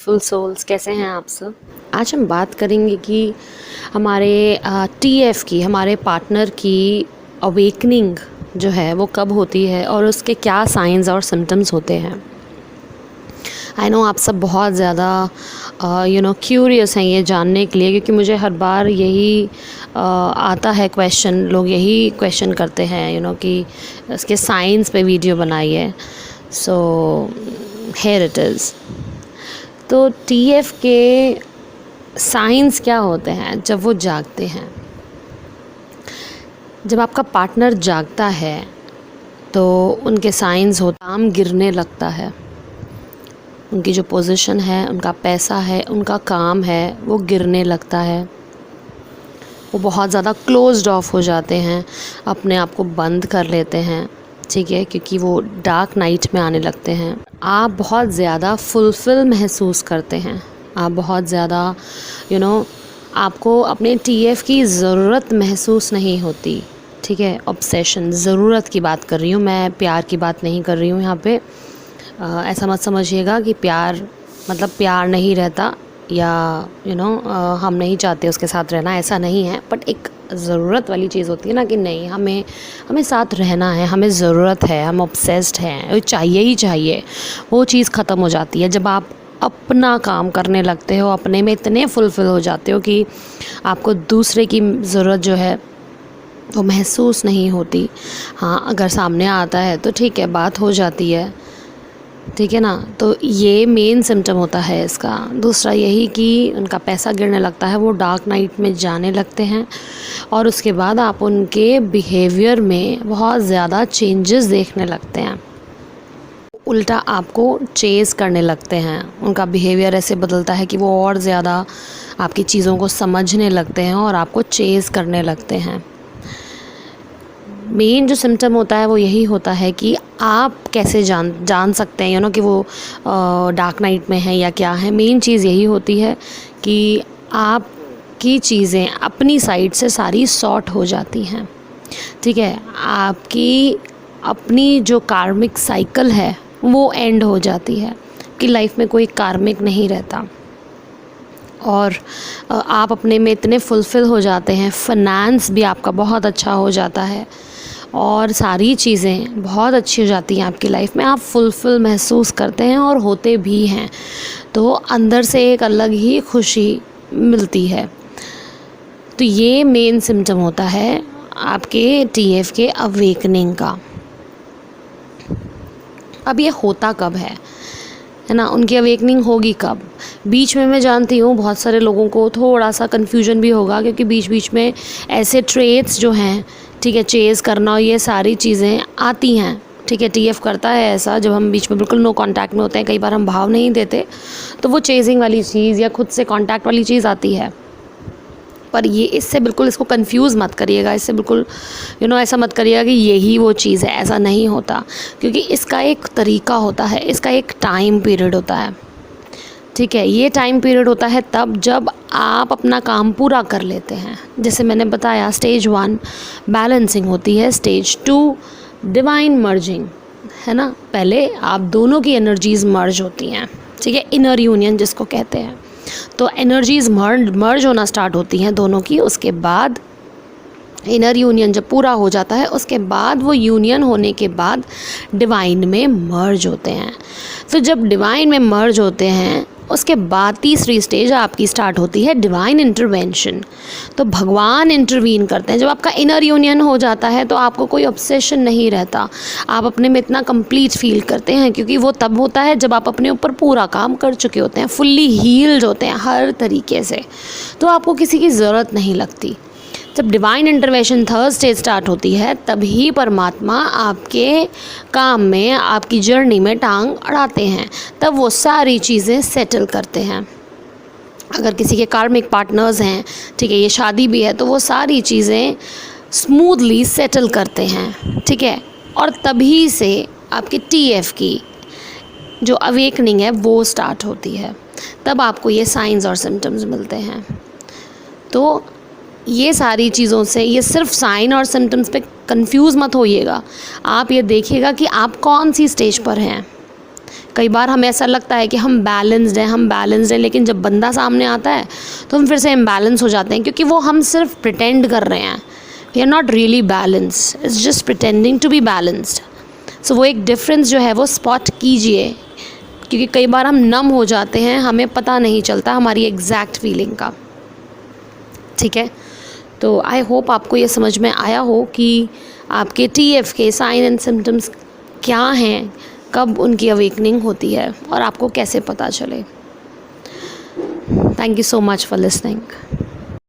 Beautiful souls, कैसे हैं आप सब। आज हम बात करेंगे कि हमारे टीएफ की, हमारे पार्टनर की अवेकनिंग जो है वो कब होती है और उसके क्या साइंस और सिम्टम्स होते हैं। आई नो आप सब बहुत ज़्यादा क्यूरियस हैं ये जानने के लिए, क्योंकि मुझे हर बार यही आता है क्वेश्चन, लोग यही क्वेश्चन करते हैं कि इसके साइंस पे वीडियो बनाइए। So here it is. तो टीएफ के साइंस क्या होते हैं जब वो जागते हैं। जब आपका पार्टनर जागता है तो उनके साइंस होता, काम गिरने लगता है, उनकी जो पोजीशन है, उनका पैसा है, उनका काम है, वो गिरने लगता है। वो बहुत ज़्यादा क्लोज्ड ऑफ हो जाते हैं, अपने आप को बंद कर लेते हैं, ठीक है, क्योंकि वो डार्क नाइट में आने लगते हैं। आप बहुत ज़्यादा फुलफिल महसूस करते हैं, आप बहुत ज़्यादा आपको अपने टीएफ की ज़रूरत महसूस नहीं होती, ठीक है। ऑब्सेशन, ज़रूरत की बात कर रही हूँ मैं, प्यार की बात नहीं कर रही हूँ यहाँ पे। ऐसा मत समझिएगा कि प्यार मतलब प्यार नहीं रहता या हम नहीं चाहते उसके साथ रहना, ऐसा नहीं है। बट एक ज़रूरत वाली चीज़ होती है ना कि नहीं, हमें साथ रहना है, हमें ज़रूरत है, हम ऑब्सेस्ड हैं, वो चाहिए ही चाहिए। वो चीज़ ख़त्म हो जाती है जब आप अपना काम करने लगते हो, अपने में इतने फुलफिल हो जाते हो कि आपको दूसरे की ज़रूरत जो है वो महसूस नहीं होती। हाँ, अगर सामने आता है तो ठीक है, बात हो जाती है, ठीक है ना। तो ये मेन सिम्टम होता है इसका। दूसरा यही कि उनका पैसा गिरने लगता है, वो डार्क नाइट में जाने लगते हैं और उसके बाद आप उनके बिहेवियर में बहुत ज़्यादा चेंजेस देखने लगते हैं। उल्टा आपको चेज़ करने लगते हैं, उनका बिहेवियर ऐसे बदलता है कि वो और ज़्यादा आपकी चीज़ों को समझने लगते हैं और आपको चेज़ करने लगते हैं। मेन जो सिम्टम होता है वो यही होता है कि आप कैसे जान सकते हैं कि वो डार्क नाइट में है या क्या है। मेन चीज़ यही होती है कि आपकी चीज़ें अपनी साइड से सारी सॉर्ट हो जाती हैं, ठीक है। आपकी अपनी जो कार्मिक साइकिल है वो एंड हो जाती है, कि लाइफ में कोई कार्मिक नहीं रहता और आप अपने में इतने फुलफ़िल हो जाते हैं। फाइनेंस भी आपका बहुत अच्छा हो जाता है और सारी चीज़ें बहुत अच्छी हो जाती हैं आपकी लाइफ में। आप फुलफ़िल महसूस करते हैं और होते भी हैं, तो अंदर से एक अलग ही खुशी मिलती है। तो ये मेन सिम्टम होता है आपके टीएफ के अवेकनिंग का। अब ये होता कब है ना, उनकी अवेकनिंग होगी कब। बीच में मैं जानती हूँ बहुत सारे लोगों को थोड़ा सा कन्फ्यूजन भी होगा, क्योंकि बीच बीच में ऐसे ट्रेट्स जो हैं, ठीक है, चेज़ करना और ये सारी चीज़ें आती हैं, ठीक है। टीएफ करता है ऐसा, जब हम बीच में बिल्कुल नो कांटेक्ट में होते हैं, कई बार हम भाव नहीं देते, तो वो चेजिंग वाली चीज़ या खुद से कांटेक्ट वाली चीज़ आती है। पर ये इससे बिल्कुल इसको कंफ्यूज मत करिएगा, इससे बिल्कुल ऐसा मत करिएगा कि यही वो चीज़ है, ऐसा नहीं होता। क्योंकि इसका एक तरीका होता है, इसका एक टाइम पीरियड होता है, ठीक है। ये टाइम पीरियड होता है तब जब आप अपना काम पूरा कर लेते हैं। जैसे मैंने बताया, स्टेज 1 बैलेंसिंग होती है, स्टेज 2 डिवाइन मर्जिंग, है ना। पहले आप दोनों की एनर्जीज़ मर्ज होती हैं, ठीक है, इनर यूनियन जिसको कहते हैं। तो एनर्जीज़ मर्ज होना स्टार्ट होती हैं दोनों की। उसके बाद इनर यूनियन जब पूरा हो जाता है, उसके बाद वो यूनियन होने के बाद डिवाइन में मर्ज होते हैं। तो जब डिवाइन में मर्ज होते हैं, उसके बाद तीसरी स्टेज आपकी स्टार्ट होती है डिवाइन इंटरवेंशन। तो भगवान इंटरवीन करते हैं। जब आपका इनर यूनियन हो जाता है तो आपको कोई ऑब्सेशन नहीं रहता, आप अपने में इतना कंप्लीट फील करते हैं, क्योंकि वो तब होता है जब आप अपने ऊपर पूरा काम कर चुके होते हैं, फुल्ली हील्ड होते हैं हर तरीके से, तो आपको किसी की ज़रूरत नहीं लगती। जब divine intervention third stage start होती है, तभी परमात्मा आपके काम में, आपकी जर्नी में टांग अड़ाते हैं, तब वो सारी चीज़ें सेटल करते हैं। अगर किसी के कार्मिक पार्टनर्स हैं, ठीक है, ये शादी भी है, तो वो सारी चीज़ें स्मूथली सेटल करते हैं, ठीक है। और तभी से आपके टीएफ की जो अवेकनिंग है वो स्टार्ट होती है, तब आपको ये साइंस और सिम्टम्स मिलते हैं। तो ये सारी चीज़ों से, ये सिर्फ साइन और सिम्टम्स पे कंफ्यूज मत होइएगा, आप ये देखिएगा कि आप कौन सी स्टेज पर हैं, कई बार हमें ऐसा लगता है कि हम बैलेंस्ड हैं, लेकिन जब बंदा सामने आता है तो हम फिर से इम्बैलेंस हो जाते हैं, क्योंकि वो हम सिर्फ प्रिटेंड कर रहे हैं. We are not really balance, it's just pretending to be balanced. So वो एक डिफरेंस जो है वो स्पॉट कीजिए, क्योंकि कई बार हम नम हो जाते हैं, हमें पता नहीं चलता हमारी एग्जैक्ट फीलिंग का. ठीक है, तो आई होप आपको ये समझ में आया हो कि आपके TF के साइन एंड सिम्टम्स क्या हैं, कब उनकी अवेकनिंग होती है और आपको कैसे पता चले. Thank you so much for listening.